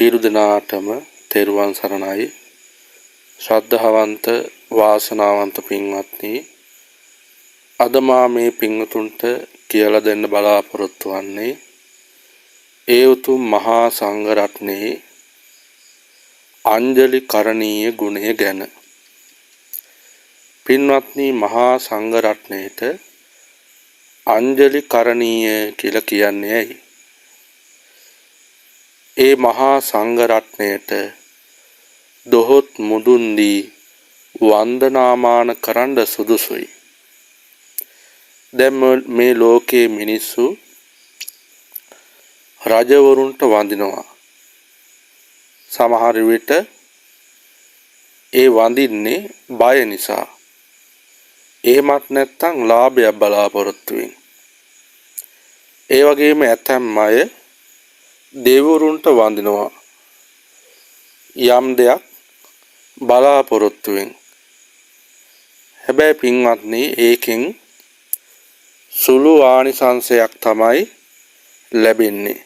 සියලු දෙනාටම තෙරුවන් සරණයි. ශ්‍රද්ධාවන්ත වාසනාවන්ත පින්වත්නි, අද මා මේ පින්වතුන්ට කියලා දෙන්න බලාපොරොත්තු වන්නේ ඒ උතුම් මහා සංඝ රත්නයේ අංජලි කරණීය ගුණය ගැන. පින්වත්නි, මහා සංඝ රත්නයේට අංජලි කරණීය කියලා කියන්නේ ඇයි? ඒ මහා සංඝ රත්නයට දොහොත් මුදුන් දී වන්දනාමාන කරන්න සුදුසුයි. දැන් මේ ලෝකයේ මිනිස්සු රජවරුන්ට වඳිනවා. සමහර විට ඒ වඳින්නේ බය නිසා. එහෙමත් නැත්නම් ලාභයක් බලාපොරොත්තු වෙන. ඒ වගේම ඇතැම් අය දෙවිවරුන්ට වඳිනවා යම් දෙයක් බලාපොරොත්තු වෙන. හැබැයි පින්වත්නි, ඒකෙන් සුළු ආනිසංසයක් තමයි ලැබෙන්නේ.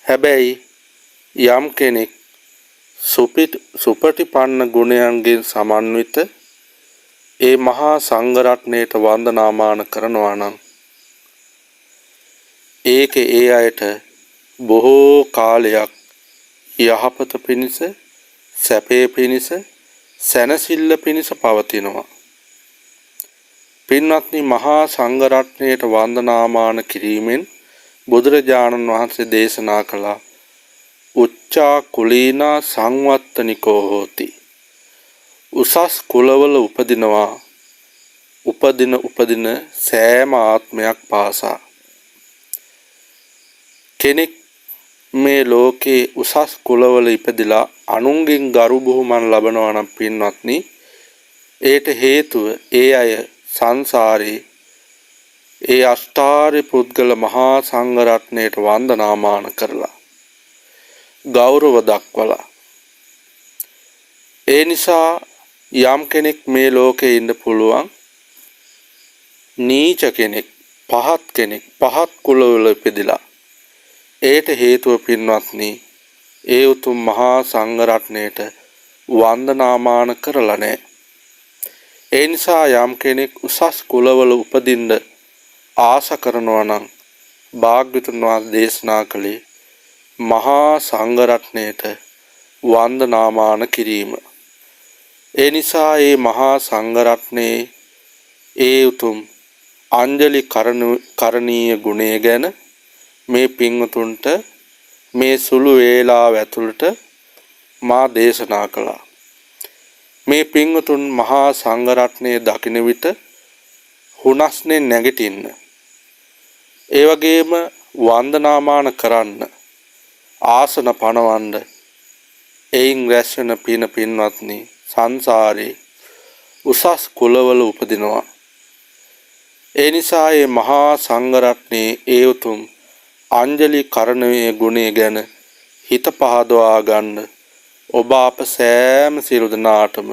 හැබැයි යම් කෙනෙක් සුපටිපන්න ගුණයන්ගෙන් සමන්විත ඒ මහා සංඝ රත්නයට වන්දනාමාන කරනවා නම් ඒක ඒ අයට බොහෝ කාලයක් යහපත පිණිස, සැපේ පිණිස, සැනසෙල්ල පිණිස පවතිනවා. පින්වත්නි, මහා සංඝ රත්නයට වන්දනාමාන කිරීමෙන් බුදුරජාණන් වහන්සේ දේශනා කළා උච්චා කුලීනා සංවත්තනිකෝ හෝති. උසස් කුලවල උපදින සෑම ආත්මයක් පාසා කෙනෙක් මේ ලෝකේ උසස් කුලවල ඉපදිලා අනුන්ගෙන් ගරු බුහුමන් ලබනවා නම් පින්වත්නි, ඒට හේතුව ඒ අය සංසාරේ ඒ අෂ්ටාර්ය පුද්ගල මහා සංඝ රත්නයට වන්දනාමාන කරලා ගෞරව දක්වලා. ඒ නිසා යම් කෙනෙක් මේ ලෝකේ ඉන්න පුළුවන් නීච කෙනෙක්, පහත් කුලවල ඉපදිලා, ඒට හේතුව පින්වත්නි, ඒ උතුම් මහා සංඝ රත්නයට වන්දනාමාන කරලා නැහැ. ඒ නිසා යම් කෙනෙක් උසස් කුලවල උපදින්න ආශ කරනවා නම් භාග්‍යවතුන් වහන්සේ දේශනා කළේ මහා සංඝ රත්නයට වන්දනාමාන කිරීම. ඒ නිසා මේ මහා සංඝ රත්නයේ ඒ උතුම් අංජලි කරණීය ගුණය ගැන මේ පින්වතුන්ට මේ සුළු වේලාව ඇතුළත මා දේශනා කළා. මේ පින්වතුන් මහා සංඝ රත්නයේ දකින විට හුනස්නේ නැගිටින්න, ඒ වගේම වන්දනාමාන කරන්න, ආසන පනවන්න, එයින් රැස් වෙන පින්වත්නි, සංසාරේ උසස් කුලවල උපදිනවා. ඒ නිසා මේ මහා සංඝ රත්නයේ ඒ උතුම් අංජලි කරණීය ගුණය ගැන හිත පහදවා ගන්න ඔබ අප සෑම සියලු දෙනාටම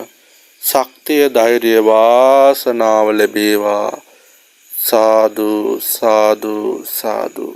ශක්තිය, ධෛර්යය, වාසනාව ලැබේවා. සාදු සාදු සාදු.